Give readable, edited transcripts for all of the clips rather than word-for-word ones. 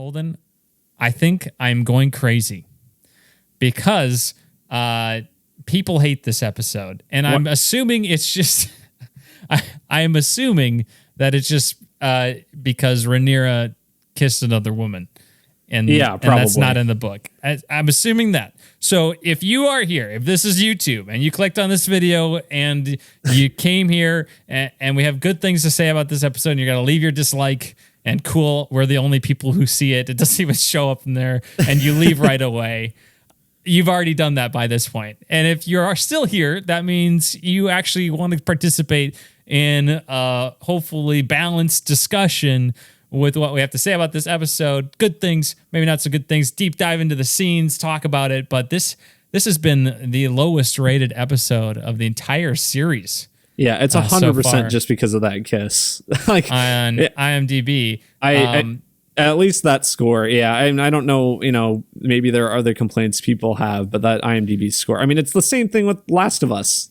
Holden, I think I'm going crazy because people hate this episode, and I'm assuming it's just I am assuming that it's just because Rhaenyra kissed another woman, and that's not in the book. I'm assuming that. So if you are here, if this is YouTube and you clicked on this video and you came here and we have good things to say about this episode, and you're gonna leave your dislike. And cool, we're the only people who see it. It doesn't even show up in there, and you leave right away. You've already done that by this point. And if you are still here, that means you actually want to participate in a hopefully balanced discussion with what we have to say about this episode. Good things, maybe not so good things. Deep dive into the scenes, talk about it. But this has been the lowest rated episode of the entire series. Yeah, it's 100% just because of that kiss. Like on IMDb, at least that score. Yeah, I don't know. Maybe there are other complaints people have, but that IMDb score. I mean, it's the same thing with Last of Us.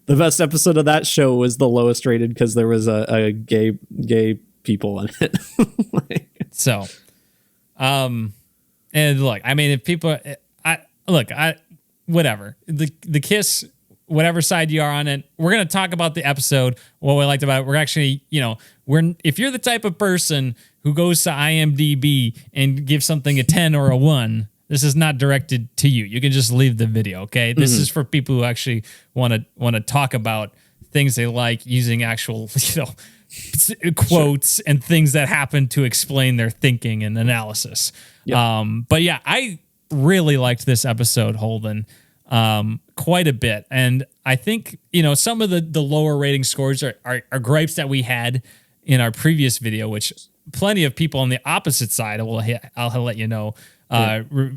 The best episode of that show was the lowest rated because there was a gay people in it. So, and look, I mean, if people, whatever the kiss. Whatever side you are on it, we're going to talk about the episode, what we liked about it. We're actually, if you're the type of person who goes to IMDb and gives something a 10 or a 1, this is not directed to you. You can just leave the video, okay? This is for people who actually want to talk about things they like using actual, quotes and things that happen to explain their thinking and analysis. Yep. But yeah, I really liked this episode, Holden. Quite a bit. And I think, some of the lower rating scores are gripes that we had in our previous video, which plenty of people on the opposite side, I'll let you know,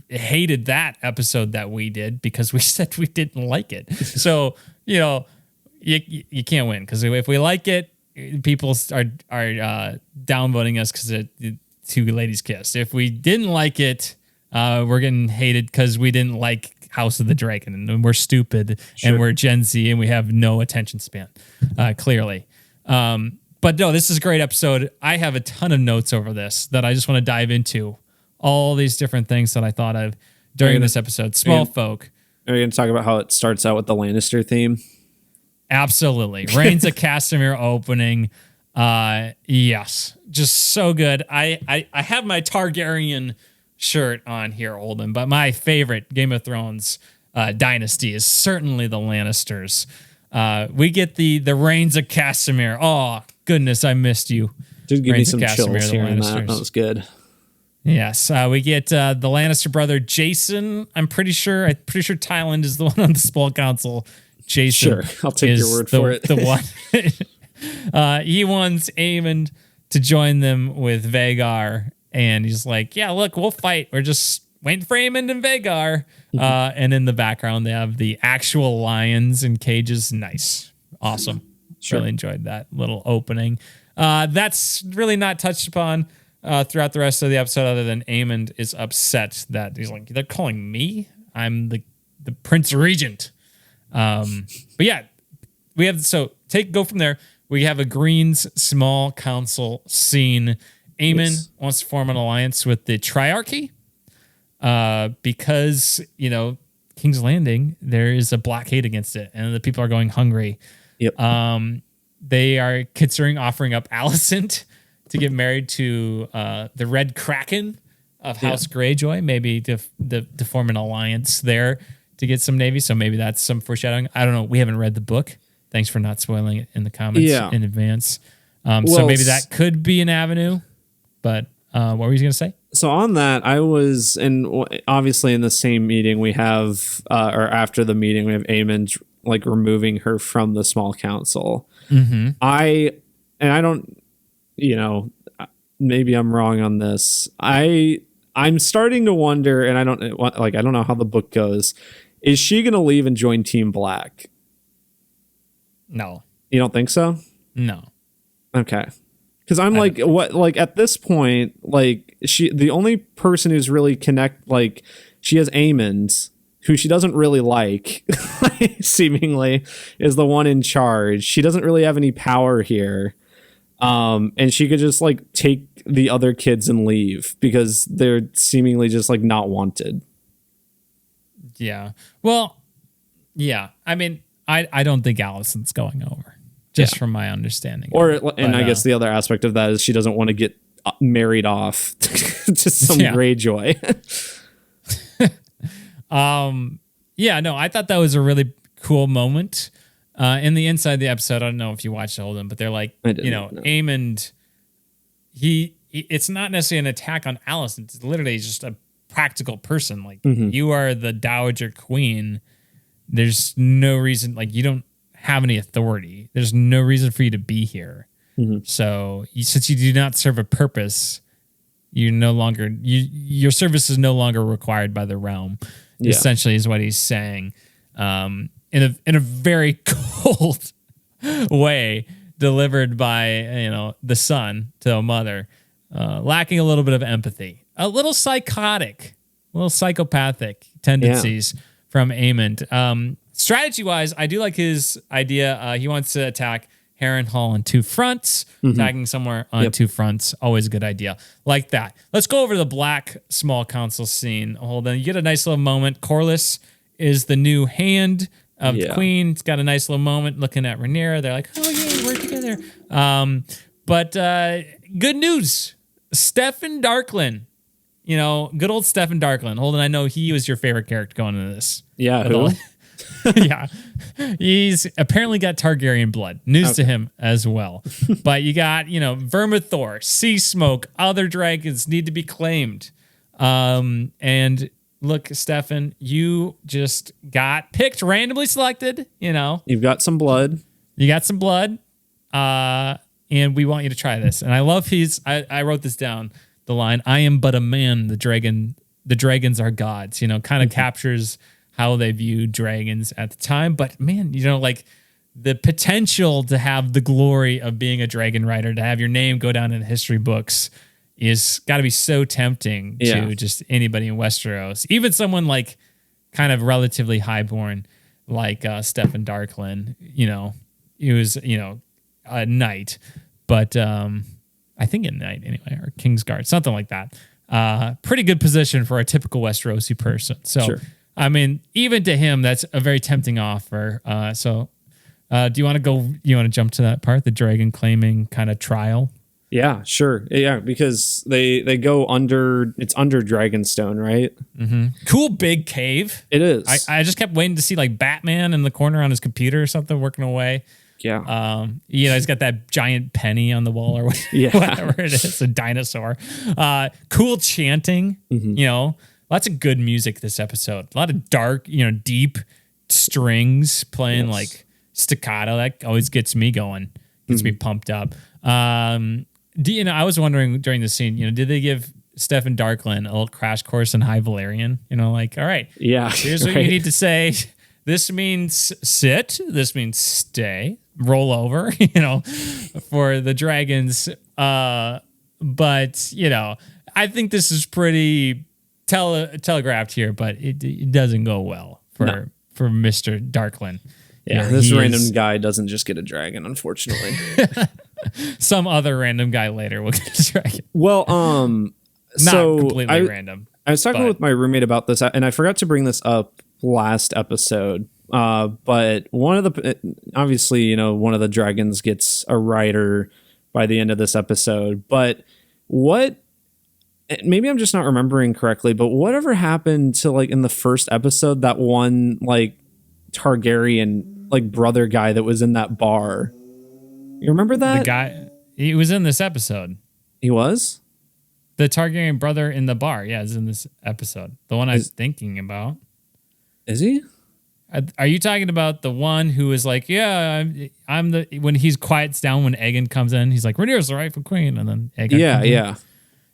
hated that episode that we did because we said we didn't like it. So, you can't win because if we like it, people are downvoting us because the two ladies kissed. If we didn't like it, we're getting hated because we didn't like House of the Dragon, and we're stupid, and we're Gen Z, and we have no attention span, clearly. But no, this is a great episode. I have a ton of notes over this that I just want to dive into. All these different things that I thought of during this episode. Smallfolk. Are you going to talk about how it starts out with the Lannister theme? Absolutely. Reigns of Castamere opening. Yes. Just so good. I have my Targaryen shirt on here, Holden, but my favorite Game of Thrones dynasty is certainly the Lannisters. We get the Reigns of Castamere. Oh goodness, I missed you. Did give Reigns me some chills hearing that. That was good. Yes, we get the Lannister brother Jason. I'm pretty sure Tyland is the one on the Small Council. Jason, sure, I'll take your word for it. The one he wants Aemond to join them with Vhagar. And he's like, yeah, look, we'll fight. We're just waiting for Aemond and Vhagar. And in the background, they have the actual lions in cages. Nice. Awesome. Sure. Really enjoyed that little opening. That's really not touched upon throughout the rest of the episode other than Aemond is upset that he's like, they're calling me? I'm the Prince Regent. But yeah, we have, go from there. We have a Green's Small Council scene. Aemond wants to form an alliance with the Triarchy because, King's Landing, there is a blockade against it, and the people are going hungry. Yep. They are considering offering up Alicent to get married to the Red Kraken of House Greyjoy, maybe to form an alliance there to get some navy. So maybe that's some foreshadowing. I don't know. We haven't read the book. Thanks for not spoiling it in the comments in advance. So maybe that could be an avenue. But what were you going to say? So on that, obviously in the same meeting we have, or after the meeting, we have Aemond like removing her from the Small Council. Mm-hmm. I don't, maybe I'm wrong on this. I'm starting to wonder, and I don't know how the book goes. Is she going to leave and join Team Black? No. You don't think so? No. Okay. Because I'm like, what? Like at this point, like the only person who's really she has Aemond, who she doesn't really like, seemingly, is the one in charge. She doesn't really have any power here. And she could just like take the other kids and leave because they're seemingly just like not wanted. Yeah. Well, yeah. I mean, I don't think Allison's going over, just from my understanding. I guess the other aspect of that is she doesn't want to get married off to some Greyjoy. Yeah, no, I thought that was a really cool moment. In the inside of the episode, I don't know if you watched Holden, but they're like, Aemond, it's not necessarily an attack on Allison. It's literally just a practical person. Like, you are the Dowager Queen. There's no reason, like, you don't have any authority. There's no reason for you to be here. So since you do not serve a purpose, you no longer, your service is no longer required by the realm. Essentially is what he's saying. In a very cold way, delivered by the son to a mother, lacking a little bit of empathy, a little psychotic, a little psychopathic tendencies from Aemond. Strategy wise, I do like his idea. He wants to attack Harrenhal on two fronts, attacking somewhere on two fronts. Always a good idea. Like that. Let's go over to the Black Small Council scene. Hold on. You get a nice little moment. Corlys is the new hand of the queen. It's got a nice little moment looking at Rhaenyra. They're like, oh, yeah, we're together. But good news. Steffan Darklyn. Good old Steffan Darklyn. Holden, I know he was your favorite character going into this. Yeah, who? Yeah. He's apparently got Targaryen blood. News to him as well. But you got, Vermithor, Sea Smoke, other dragons need to be claimed. And look, Steffan, you just got picked, randomly selected, You've got some blood. You got some blood. And we want you to try this. And I love I wrote this down, the line, I am but a man, the dragons are gods, kind of captures how they viewed dragons at the time. But man, like the potential to have the glory of being a dragon rider, to have your name go down in the history books is got to be so tempting to just anybody in Westeros. Even someone like kind of relatively highborn like Steffan Darklyn, he was, a knight, but I think a knight anyway, or Kingsguard, something like that. Pretty good position for a typical Westerosi person. So, sure. I mean, even to him, that's a very tempting offer. Do you want to jump to that part, the dragon claiming kind of trial? Yeah, sure. Yeah, because they go under, it's under Dragonstone, right? Cool big cave. It is. I just kept waiting to see like Batman in the corner on his computer or something working away. Yeah. He's got that giant penny on the wall or whatever it is, a dinosaur. Cool chanting, lots of good music this episode. A lot of dark, deep strings playing like staccato. That always gets me going, gets me pumped up. I was wondering during the scene, did they give Steffan Darklyn a little crash course in High Valyrian? Like, all right, here's what you need to say. This means sit. This means stay. Roll over, for the dragons. But, I think this is pretty telegraphed here, but it doesn't go well for Mr. Darklyn. Yeah, this random guy doesn't just get a dragon, unfortunately. Some other random guy later will get a dragon. Well, not completely random. I was talking with my roommate about this, and I forgot to bring this up last episode. But one of the dragons gets a rider by the end of this episode. But maybe I'm just not remembering correctly, but whatever happened to like in the first episode, that one like Targaryen like brother guy that was in that bar? You remember that? The guy, he was in this episode. He was? The Targaryen brother in the bar. Yeah, is in this episode. The one I was thinking about. Is he? Are you talking about the one who is like, yeah, I'm the, when he's quiets down when Aegon comes in, he's like, Rhaenyra's the rightful queen, and then Aegon comes in.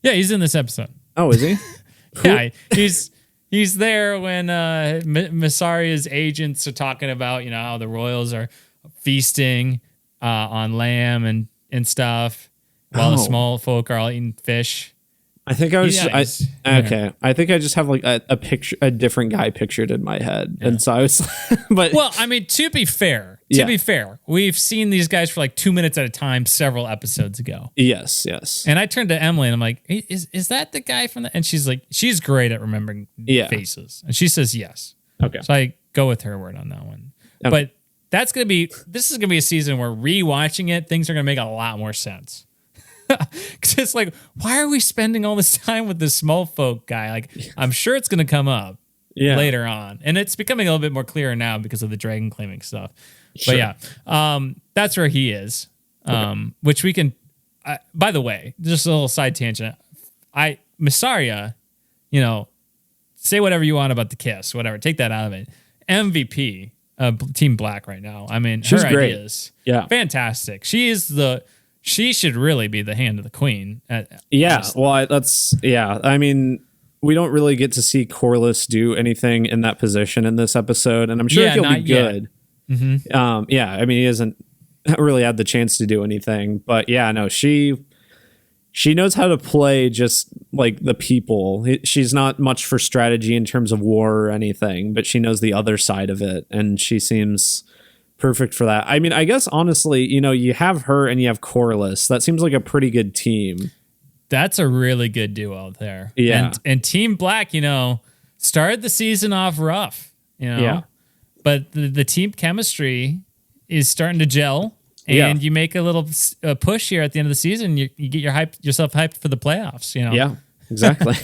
Yeah, he's in this episode. Oh, is he? Yeah, he's there when Mysaria's agents are talking about, how the royals are feasting on lamb and stuff, while the small folk are all eating fish. I think I was okay. I think I just have like a different guy pictured in my head, and so I was. But well, I mean, to be fair, to be fair, we've seen these guys for like 2 minutes at a time several episodes ago. Yes. And I turned to Emily and I'm like, is that the guy from the? And she's like, she's great at remembering faces. And she says yes. Okay. So I go with her word on that one. Okay. But this is going to be a season where rewatching it, things are going to make a lot more sense. Because it's like, why are we spending all this time with this Smallfolk guy? Like, I'm sure it's going to come up later on. And it's becoming a little bit more clear now because of the dragon claiming stuff. Sure. But yeah, that's where he is. Which we can, by the way, just a little side tangent. Missaria, say whatever you want about the kiss, whatever, take that out of it. MVP of Team Black right now. I mean, she's her great. Ideas, fantastic. She should really be the hand of the queen. I mean, we don't really get to see Corliss do anything in that position in this episode, and I'm sure he'll be good. Mm-hmm. I mean, he hasn't really had the chance to do anything, but she knows how to play just like the people. She's not much for strategy in terms of war or anything, but she knows the other side of it, and she seems perfect for that. I mean, I guess honestly, you have her and you have Corliss. That seems like a pretty good team. That's a really good duo there. Yeah. And Team Black, started the season off rough, but the team chemistry is starting to gel, and you make a little push here at the end of the season. You get yourself hyped for the playoffs, Yeah, exactly.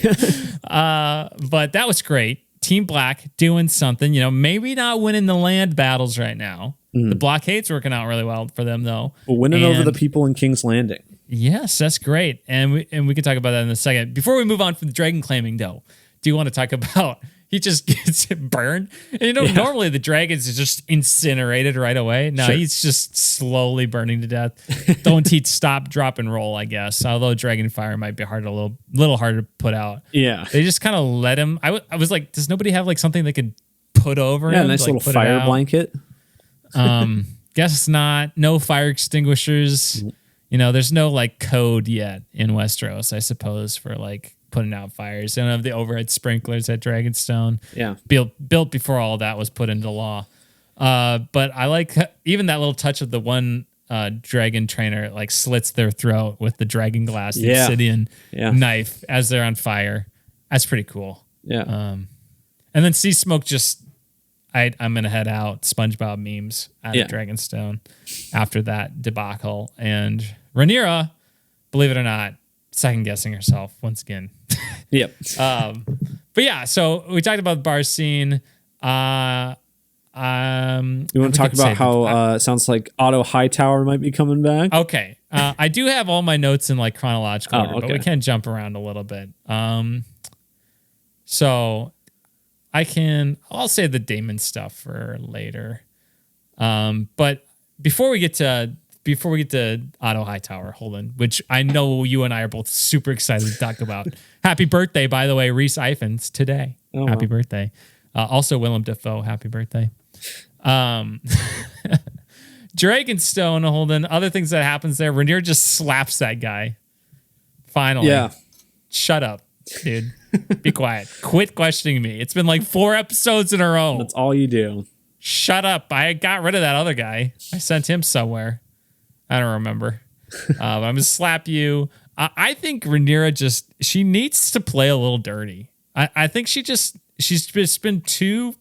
But that was great. Team Black doing something, maybe not winning the land battles right now. The blockade's working out really well for them, though. But winning over the people in King's Landing. Yes, that's great. And we can talk about that in a second. Before we move on from the dragon claiming, though, do you want to talk about he just gets burned? And normally the dragons is just incinerated right away. No, he's just slowly burning to death. Don't he stop, drop, and roll, I guess. Although dragon fire might be a little harder to put out. Yeah. They just kind of let him. I was like, does nobody have like something they could put over him? Yeah, a nice little fire blanket. Guess not. No fire extinguishers. There's no like code yet in Westeros, I suppose, for like putting out fires. They don't have the overhead sprinklers at Dragonstone. Yeah. Built before all that was put into law. But I like even that little touch of the one dragon trainer like slits their throat with the dragon glass, the obsidian knife as they're on fire. That's pretty cool. Yeah. And then Sea Smoke just I'm gonna head out. SpongeBob memes out of Dragonstone after that debacle, and Rhaenyra, believe it or not, second guessing herself once again. Yep. But yeah, so we talked about the bar scene. You want to talk about how it sounds like Otto Hightower might be coming back? Okay. I do have all my notes in like chronological order, but we can jump around a little bit. So I'll say the Daemon stuff for later. But before we get to Otto Hightower, Holden, which I know you and I are both super excited to talk about. Happy birthday, by the way, Rhys Ifans today. Oh, happy birthday. Also Willem Dafoe, happy birthday. Dragonstone, Holden, other things that happens there. Rhaenyra just slaps that guy. Finally. Yeah. Shut up, dude. Be quiet. Quit questioning me. It's been like 4 episodes in a row. That's all you do. Shut up. I got rid of that other guy. I sent him somewhere. I don't remember. I'm going to slap you. I think Rhaenyra she needs to play a little dirty. I think she's just been too,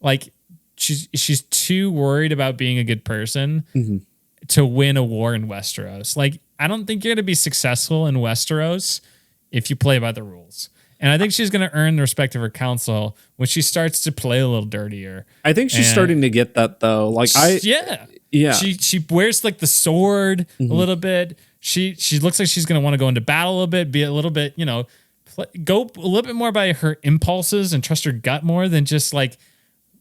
like, she's too worried about being a good person to win a war in Westeros. Like, I don't think you're going to be successful in Westeros if you play by the rules. And I think she's going to earn the respect of her council when she starts to play a little dirtier. I think she's starting to get that, though. Like, yeah. She wears like the sword a little bit. She looks like she's going to want to go into battle a little bit, be a little bit, go a little bit more by her impulses and trust her gut more than just like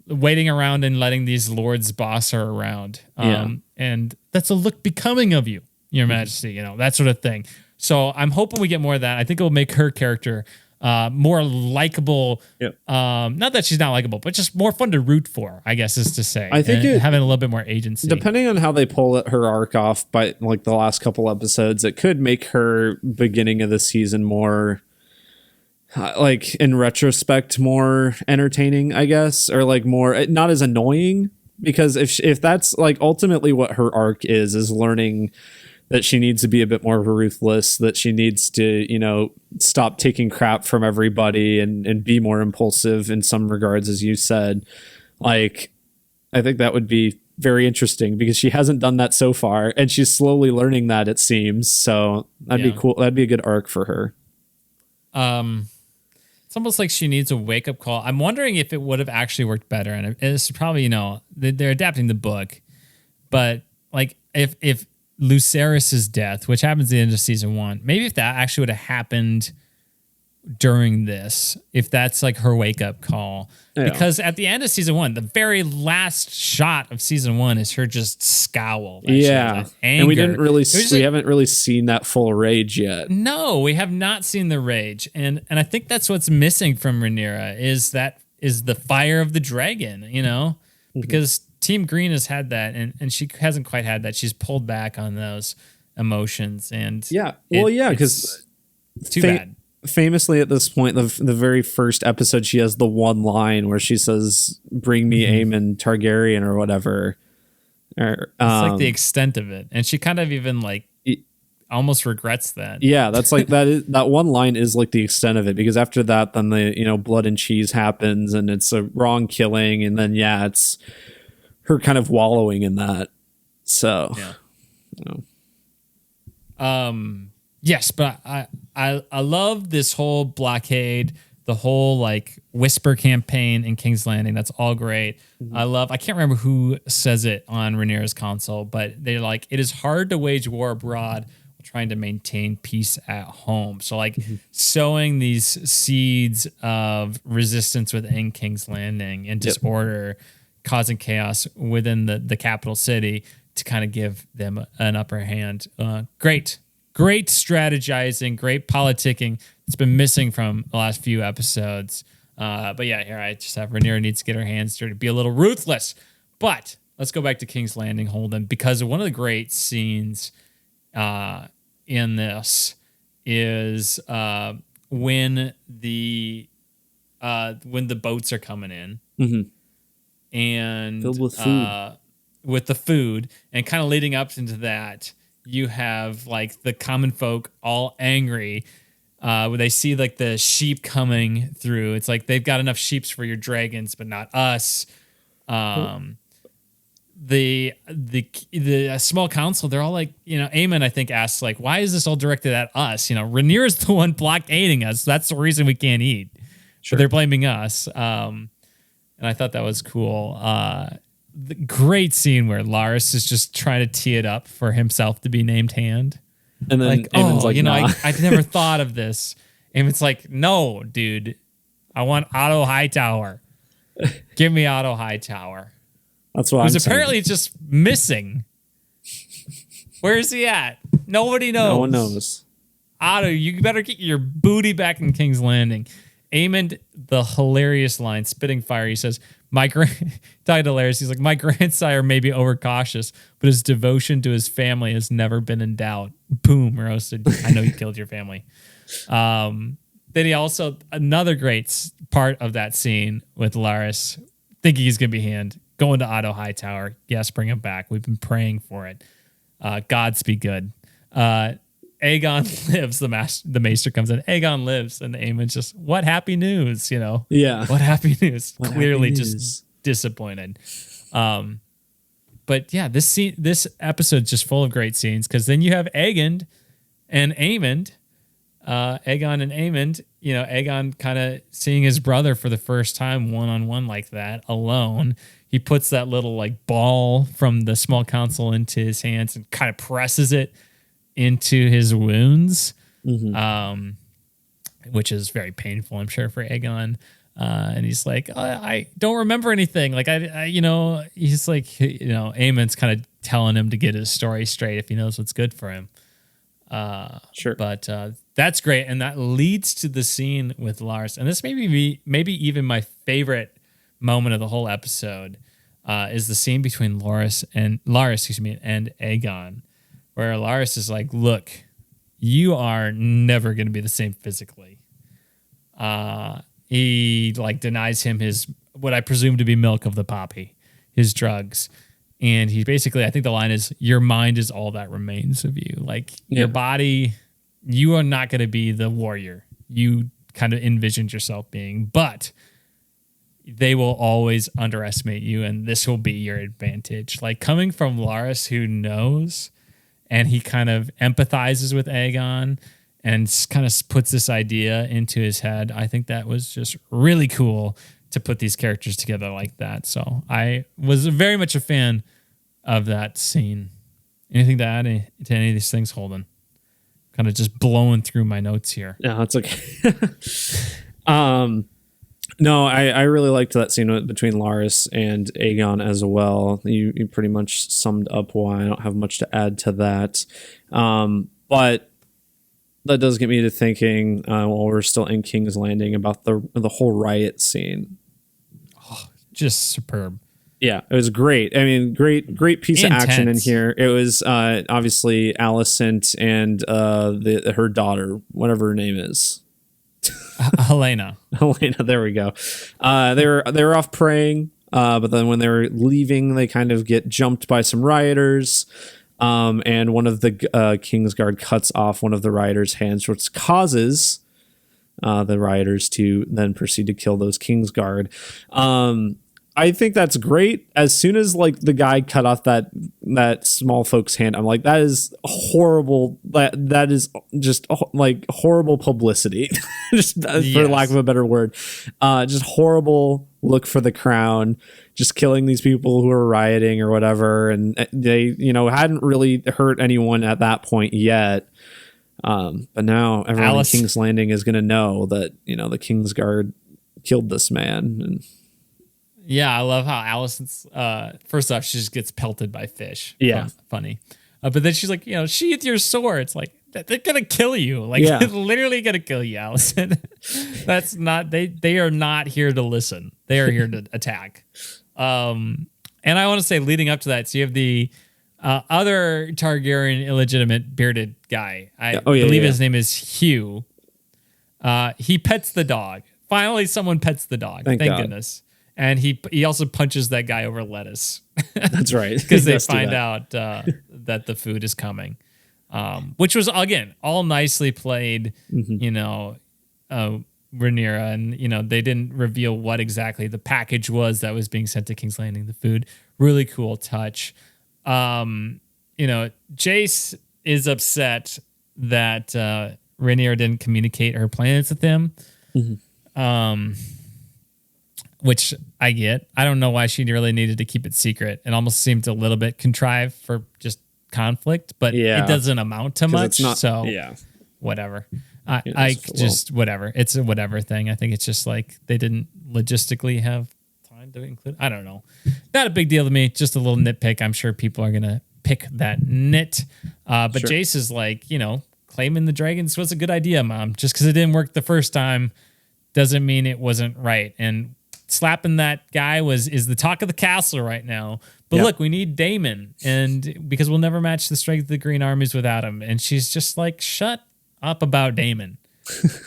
waiting around and letting these lords boss her around. And that's a look becoming of you, Your Majesty, that sort of thing. So I'm hoping we get more of that. I think it will make her character more likable. Yep. Not that she's not likable, but just more fun to root for, I guess is to say. I think having a little bit more agency. Depending on how they pull her arc off by like the last couple episodes, it could make her beginning of the season more, like in retrospect, more entertaining, I guess, or like more not as annoying. because if that's like ultimately what her arc is learning that she needs to be a bit more ruthless, that she needs to, stop taking crap from everybody and be more impulsive in some regards, as you said. Like, I think that would be very interesting because she hasn't done that so far, and she's slowly learning that, it seems. So that'd be cool. That'd be a good arc for her. It's almost like she needs a wake up call. I'm wondering if it would have actually worked better. And it's probably, they're adapting the book, but like if Lucerys's death, which happens at the end of season 1, maybe if that actually would have happened during this, if that's like her wake up call, because at the end of season 1, the very last shot of season 1 is her just scowl. And we haven't really seen that full rage yet. No, we have not seen the rage, and I think that's what's missing from Rhaenyra is the fire of the dragon, because Team Green has had that, and she hasn't quite had that. She's pulled back on those emotions, and because too bad. Famously, at this point, the very first episode, she has the one line where she says, "Bring me Aemon Targaryen" or whatever. It's like the extent of it, and she kind of even like almost regrets that. Yeah, that's like that one line is like the extent of it, because after that, then the blood and cheese happens, and it's a wrong killing, and then it's her kind of wallowing in that. So, yes, but I love this whole blockade, the whole like whisper campaign in King's Landing. That's all great. I can't remember who says it on Rhaenyra's console, but they're like, it is hard to wage war abroad while trying to maintain peace at home. So like sowing these seeds of resistance within King's Landing and disorder, causing chaos within the capital city to kind of give them an upper hand. Great strategizing, great politicking. It's been missing from the last few episodes. But yeah, here I just have Rhaenyra needs to get her hands dirty, be a little ruthless. But let's go back to King's Landing, Holden, because one of the great scenes in this is when the boats are coming in and filled with food. With the food, and kind of leading up into that, you have like the common folk all angry when they see like the sheep coming through. It's like they've got enough sheep for your dragons, but not us. The small council, they're all like, Aemon, I think, asks like, why is this all directed at us? Rhaenyra's the one blockading us. That's the reason we can't eat. Sure. But they're blaming us. And I thought that was cool. The great scene where Larys is just trying to tee it up for himself to be named hand. And then like, Aemon's like, nah. I've never thought of this. Aemon's like, no, dude, I want Otto Hightower. Give me Otto Hightower. That's what I'm saying. Who's apparently just missing. Where is he at? Nobody knows. No one knows. Otto, you better get your booty back in King's Landing. Aemon, the hilarious line, spitting fire. He says, talking to Larys, he's like, my grandsire may be overcautious, but his devotion to his family has never been in doubt. Boom, roasted. I know you killed your family. Then he also, another great part of that scene with Larys, thinking he's going to be hand, going to Otto Hightower. Yes, bring him back. We've been praying for it. Gods be good. Aegon lives, the maester comes in. Aegon lives, and Aemon's just, what happy news, Yeah. What happy news? What Clearly happy just news? Disappointed. But yeah, this episode's just full of great scenes, because then you have Aegon and Aemond, Aegon and Aemond, Aegon kind of seeing his brother for the first time one-on-one like that, alone. He puts that little like ball from the small council into his hands and kind of presses it into his wounds, which is very painful, I'm sure, for Aegon. And he's like, I don't remember anything. Like, he's like, Aemon's kind of telling him to get his story straight if he knows what's good for him. Sure. But that's great. And that leads to the scene with Larys. And this maybe even my favorite moment of the whole episode is the scene between Larys and Aegon, where Larys is like, look, you are never going to be the same physically. He like denies him his, what I presume to be milk of the poppy. his drugs. And he basically, I think the line is, your mind is all that remains of you. Like your body, you are not going to be the warrior you kind of envisioned yourself being, but they will always underestimate you, and this will be your advantage. Like coming from Laris, who knows, and he kind of empathizes with Aegon and kind of puts this idea into his head. I think that was just really cool to put these characters together like that. So I was very much a fan of that scene. Anything to add to any of these things, Holden? Kind of just blowing through my notes here. No, that's okay. No, I really liked that scene between Laris and Aegon as well. You pretty much summed up why. I don't have much to add to that. But that does get me to thinking, while we're still in King's Landing, about the whole riot scene. Oh, just superb. Yeah, it was great. I mean, great piece of action in here. It was obviously Alicent and her daughter, whatever her name is. Helena, there we go. They were off praying, but then when they were leaving, they kind of get jumped by some rioters, and one of the Kingsguard cuts off one of the rioters' hands, which causes the rioters to then proceed to kill those Kingsguard. I think that's great. As soon as like the guy cut off that Smallfolk's hand, I'm like, that is horrible. That is just like horrible publicity, just for lack of a better word. Just horrible look for the crown, just killing these people who are rioting or whatever. And they, hadn't really hurt anyone at that point yet. But now everyone in King's Landing is going to know that, the Kingsguard killed this man. And yeah, I love how Alicent's, first off, she just gets pelted by fish. Yeah. Funny. But then she's like, sheath your sword. It's like, they're going to kill you. Like, they're literally going to kill you, Alicent. That's not, they are not here to listen. They are here to attack. And I want to say, leading up to that, so you have the other Targaryen illegitimate bearded guy. I believe his name is Hugh. He pets the dog. Finally, someone pets the dog. Thank goodness. And he also punches that guy over lettuce. That's right. Because they find out that the food is coming. Which was, again, all nicely played, Rhaenyra. And, they didn't reveal what exactly the package was that was being sent to King's Landing, the food. Really cool touch. Jace is upset that Rhaenyra didn't communicate her plans with him. Which I get. I don't know why she really needed to keep it secret. It almost seemed a little bit contrived for just conflict, but it doesn't amount to much. Whatever. Whatever. It's a whatever thing. I think it's just like they didn't logistically have time to include. I don't know. Not a big deal to me. Just a little nitpick. I'm sure people are going to pick that nit. But Jace is like, claiming the dragons was a good idea, Mom. Just because it didn't work the first time doesn't mean it wasn't right. And slapping that guy is the talk of the castle right now. But look, we need Daemon, and because we'll never match the strength of the Green Armies without him. And she's just like, shut up about Daemon.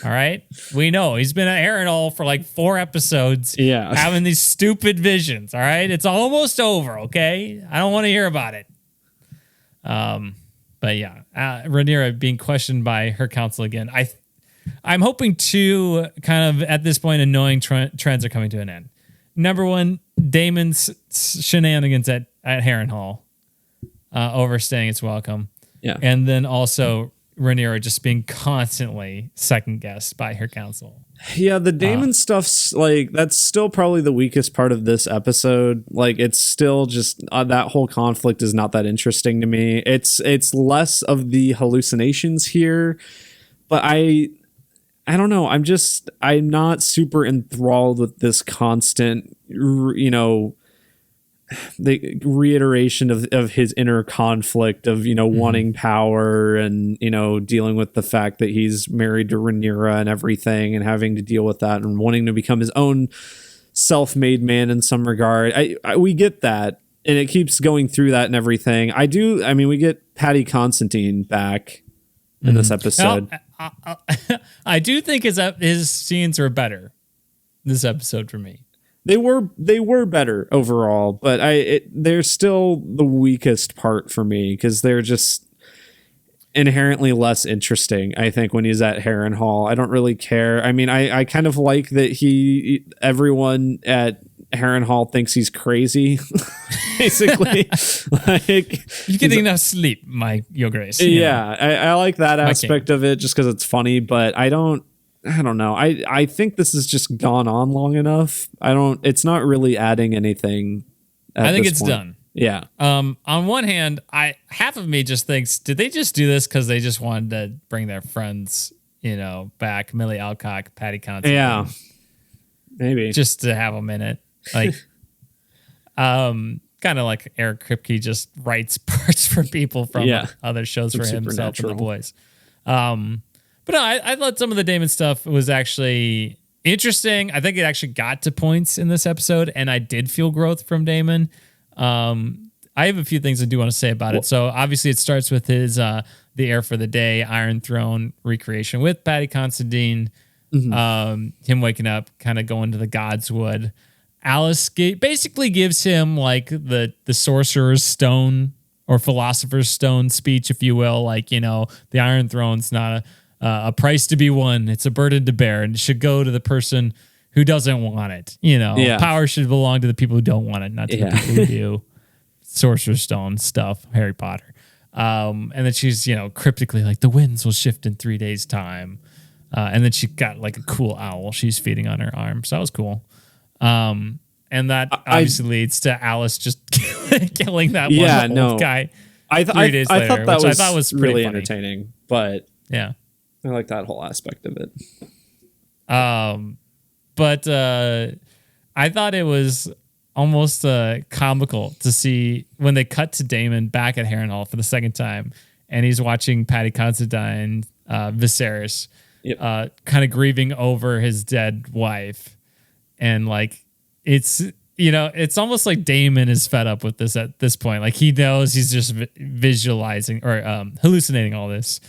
All right, we know he's been at Harrenhal for like 4 episodes, having these stupid visions. All right, it's almost over. Okay, I don't want to hear about it. But yeah, Rhaenyra being questioned by her council again. I'm hoping to kind of at this point, annoying trends are coming to an end. Number one, Daemon's shenanigans at Harrenhal, overstaying its welcome. Yeah. And then also Rhaenyra just being constantly second guessed by her council. Yeah, the Daemon stuff's like, that's still probably the weakest part of this episode. Like, it's still just that whole conflict is not that interesting to me. It's less of the hallucinations here, but I don't know. I'm not super enthralled with this constant, the reiteration of his inner conflict of, wanting power and, dealing with the fact that he's married to Rhaenyra and everything and having to deal with that and wanting to become his own self-made man in some regard. We get that. And it keeps going through that and everything. We get Paddy Constantine back in this episode. I do think his scenes are better this episode for me. They were better overall, but they're still the weakest part for me because they're just inherently less interesting. I think when he's at Harrenhal, I don't really care. I mean, I kind of like that everyone at Harrenhal thinks he's crazy, basically. Like, you're getting enough sleep, your grace. Yeah, I like that aspect of it just because it's funny, but I don't know. I think this has just gone on long enough. It's not really adding anything. I think it's done. Yeah. On one hand, half of me just thinks, did they just do this because they just wanted to bring their friends, back? Millie Alcock, Patty Considine. Yeah. Maybe. Just to have them in it. Like, kind of like Eric Kripke just writes parts for people from other shows for himself and the boys. But no, I thought some of the Damon stuff was actually interesting. I think it actually got to points in this episode, and I did feel growth from Damon. I have a few things I do want to say about it. So obviously it starts with his the Heir for the Day Iron Throne recreation with Patty Considine. Him waking up, kind of going to the God's Wood. Alice basically gives him like the Sorcerer's Stone or Philosopher's Stone speech, if you will. Like, the Iron Throne's not a price to be won. It's a burden to bear, and it should go to the person who doesn't want it. Power should belong to the people who don't want it, not to the people who do. Sorcerer's Stone stuff, Harry Potter. And then she's, cryptically like, the winds will shift in 3 days' time. And then she got like a cool owl she's feeding on her arm. So that was cool. And that obviously leads to Alice just killing that one old guy. 3 days later, thought that which I thought was really funny. entertaining, but yeah, I like that whole aspect of it. But I thought it was almost comical to see when they cut to Damon back at Harrenhal for the second time, and he's watching Patty Considine, Viserys, kind of grieving over his dead wife. And like, it's almost like Damon is fed up with this at this point. Like, he knows he's just visualizing or hallucinating all this.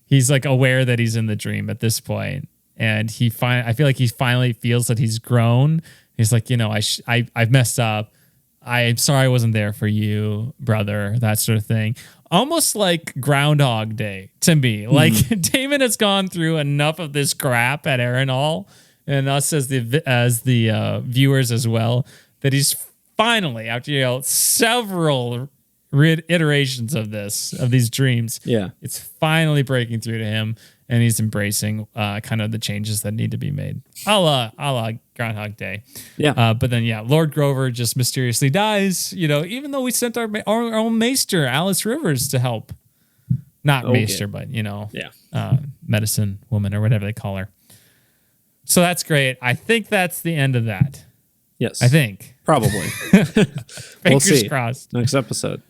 He's like aware that he's in the dream at this point. And I feel like he finally feels that he's grown. He's like, I've messed up. I'm sorry I wasn't there for you, brother, that sort of thing. Almost like Groundhog Day to me. Like, Damon has gone through enough of this crap at Harrenhal, and us as the viewers as well, that he's finally, after several iterations of these dreams, it's finally breaking through to him, and he's embracing kind of the changes that need to be made, a la Groundhog Day. But then Lord Grover just mysteriously dies. Even though we sent our own Maester, Alice Rivers, to help, not Maester, but medicine woman or whatever they call her. So that's great. I think that's the end of that. Yes, I think probably. Fingers crossed. Next episode.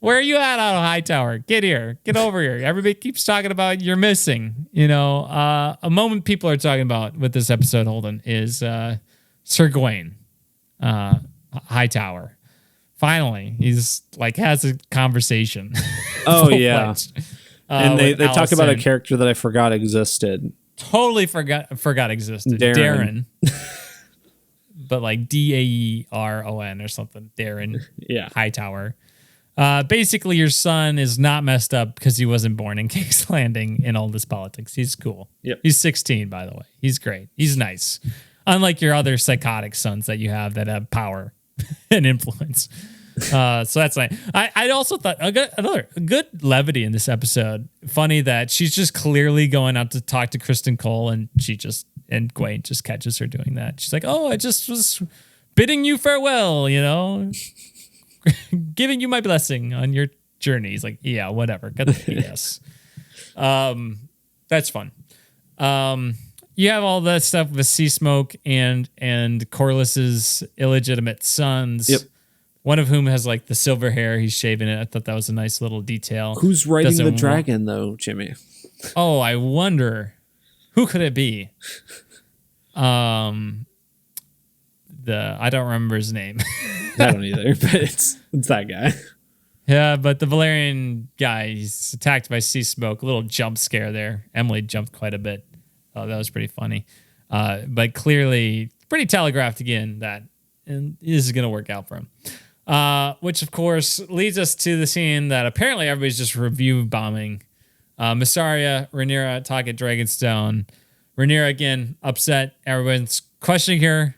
Where are you at, Otto Hightower? Get here. Get over here. Everybody keeps talking about you're missing. A moment people are talking about with this episode, Holden, is Sir Gawain Hightower. Finally, he's like has a conversation. Oh yeah, and they talk about a character that I forgot existed. Totally forgot existed. Darren. But like Daeron or something. Darren. Hightower. Basically, your son is not messed up because he wasn't born in King's Landing in all this politics. He's cool. Yep. He's 16, by the way. He's great. He's nice. Unlike your other psychotic sons that you have that have power and influence. So that's nice. I also thought another good levity in this episode. Funny that she's just clearly going out to talk to Kristen Cole, and and Gawain just catches her doing that. She's like, "Oh, I just was bidding you farewell, giving you my blessing on your journey." He's like, "Yeah, whatever. Got the BS." That's fun. You have all that stuff with Sea Smoke and Corliss's illegitimate sons. Yep. One of whom has like the silver hair. He's shaving it. I thought that was a nice little detail. Who's riding the dragon though, Jimmy? Oh, I wonder. Who could it be? I don't remember his name. I don't either, but it's that guy. Yeah, but the Valerian guy, he's attacked by Sea Smoke. A little jump scare there. Emily jumped quite a bit. Oh, that was pretty funny. But clearly, pretty telegraphed again that and this is going to work out for him. Which, of course, leads us to the scene that apparently everybody's just review bombing. Mysaria, Rhaenyra talk at Dragonstone. Rhaenyra, again, upset. Everyone's questioning her.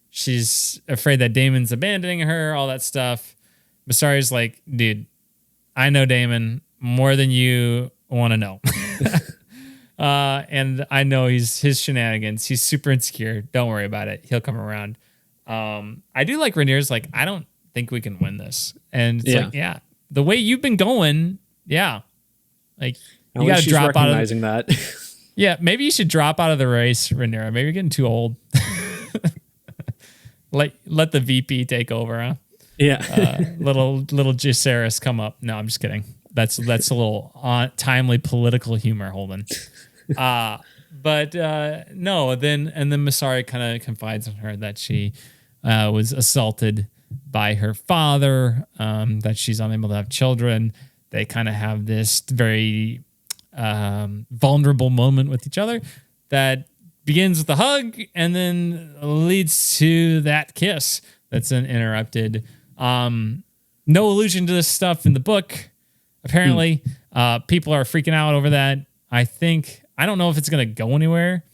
She's afraid that Daemon's abandoning her, all that stuff. Mysaria's like, dude, I know Daemon more than you want to know. And I know his shenanigans. He's super insecure. Don't worry about it. He'll come around. I do like Rhaenyra's like, I don't think we can win this. And it's like, yeah, the way you've been going, yeah. Like, you got to drop out of that. Yeah, maybe you should drop out of the race, Rhaenyra. Maybe you're getting too old. Let the VP take over, huh? Yeah. Little Jacaerys come up. No, I'm just kidding. That's a little timely political humor, Holden. But no, then Mysaria kind of confides in her that she was assaulted by her father, that she's unable to have children. They kind of have this very vulnerable moment with each other that begins with a hug and then leads to that kiss that's then interrupted. No allusion to this stuff in the book. Apparently, people are freaking out over that. I don't know if it's going to go anywhere.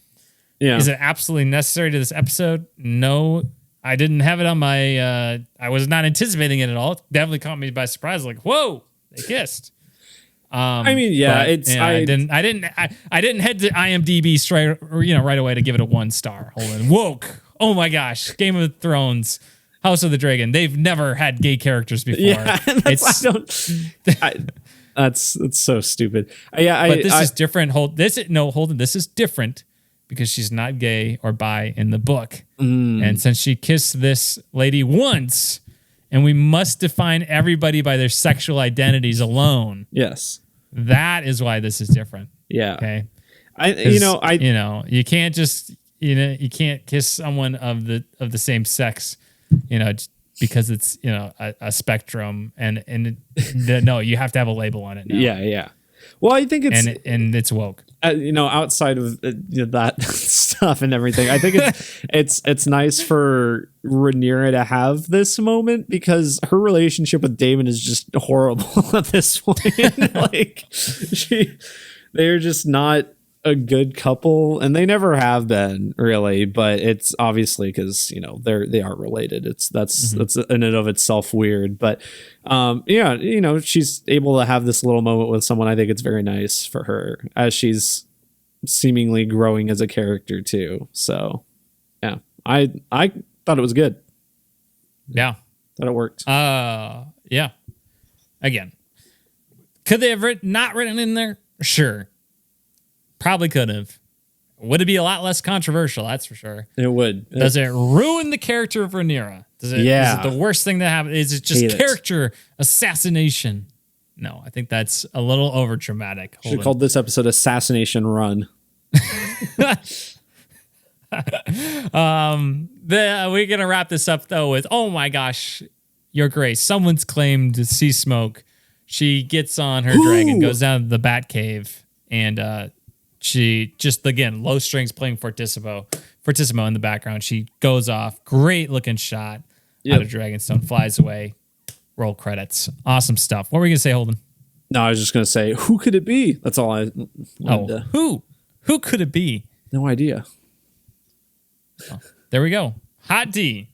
Yeah. Is it absolutely necessary to this episode? No, I didn't have it on my, I was not anticipating it at all. It definitely caught me by surprise. Like, whoa, they kissed. I mean, yeah, but, I didn't head to IMDb straight, right away to give it a 1 star. Holden, woke. Oh my gosh. Game of Thrones, House of the Dragon. They've never had gay characters before. Yeah, that's so stupid. Yeah, but this is different. Holden, this is different because she's not gay or bi in the book. And since she kissed this lady once, and we must define everybody by their sexual identities alone. Yes. That is why this is different. Yeah. Okay. You can't just, you can't kiss someone of the same sex, because it's, a spectrum and no, you have to have a label on it now. Yeah. Well, I think it's, and it's woke. Outside of that stuff and everything, I think it's nice for Rhaenyra to have this moment because her relationship with Daemon is just horrible at this point. They're just not a good couple, and they never have been really. But it's obviously because they are related. That's in and of itself weird. But she's able to have this little moment with someone. I think it's very nice for her as she's seemingly growing as a character too. So yeah, I thought it was good. Yeah, thought it worked. Yeah. Again, could they have not written in there? Sure. Probably could have. Would it be a lot less controversial? That's for sure. It would. Does it ruin the character of Rhaenyra? Is it the worst thing that happened? Is it just character assassination? No, I think that's a little over dramatic. Should have called this episode Assassination Run. We're going to wrap this up, though, with, oh my gosh, Your Grace. Someone's claimed sea smoke. She gets on her dragon, goes down to the Bat Cave, and she just, again, low strings playing Fortissimo in the background. She goes off. Great looking shot out of Dragonstone. Flies away. Roll credits. Awesome stuff. What were you going to say, Holden? No, I was just going to say, who could it be? That's all I wanted who? Who could it be? No idea. Oh, there we go. Hot D.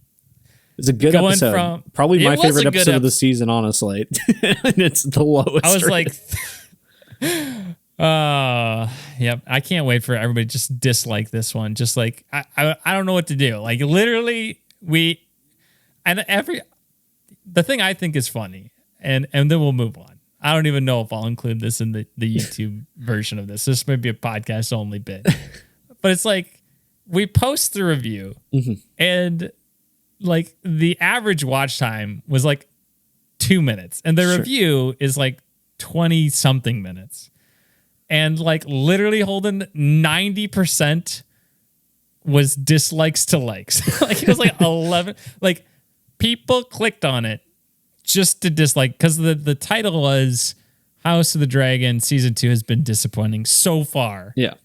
It's a good episode. Probably my favorite episode of the season, honestly. And it's the lowest. I was like... Yep. I can't wait for everybody to just dislike this one. Just like I don't know what to do. Like literally, the thing I think is funny, and then we'll move on. I don't even know if I'll include this in the YouTube version of this. This might be a podcast only bit, but it's like we post the review, and like the average watch time was like 2 minutes, and the review is like 20 something minutes. And like literally Holden, 90% was dislikes to likes. Like it was like 11. Like people clicked on it just to dislike because the title was House of the Dragon Season 2 has been disappointing so far. Yeah.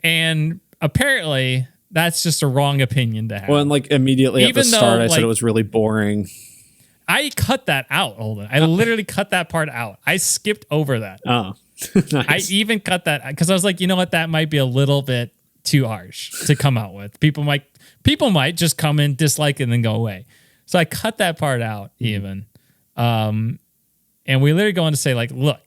And apparently That's just a wrong opinion to have. Well, and like immediately at the start, I said it was really boring. I cut that out, Holden. I literally cut that part out. I skipped over that. Oh, I nice. even cut that because I was like, you know what? That might be a little bit too harsh to come out with. People might just come in, dislike it, and then go away. So I cut that part out even. And we literally go on to say, like, look,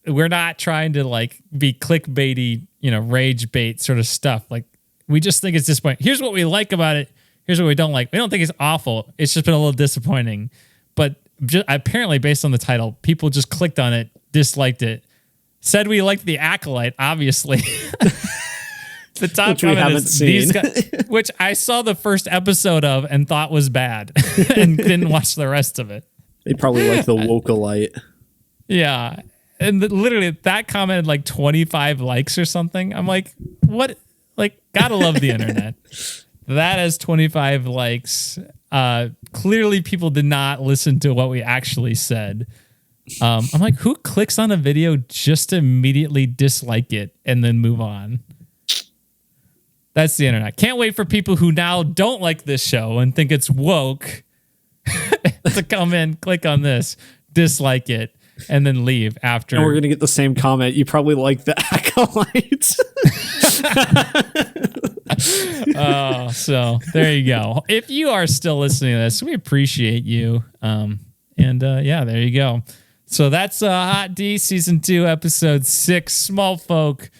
we're not trying to like be clickbaity, rage bait sort of stuff. Like, we just think it's disappointing. Here's what we like about it. Here's what we don't like. We don't think it's awful. It's just been a little disappointing. But apparently, based on the title, people just clicked on it, disliked it, said we liked the Acolyte, obviously. The top which we haven't seen. These guys, which I saw the first episode of and thought was bad and didn't watch the rest of it. They probably like the Wokalite. Yeah. And literally that comment had like 25 likes or something. I'm like, what? Like, gotta love the internet. That has 25 likes. Clearly people did not listen to what we actually said. I'm like, who clicks on a video just to immediately dislike it and then move on? That's the internet. Can't wait for people who now don't like this show and think it's woke to come in, click on this, dislike it, and then leave after. And we're going to get the same comment. You probably like the Acolytes. So there you go. If you are still listening to this, we appreciate you. Yeah, there you go. So that's Hot D Season 2, Episode 6, Smallfolk.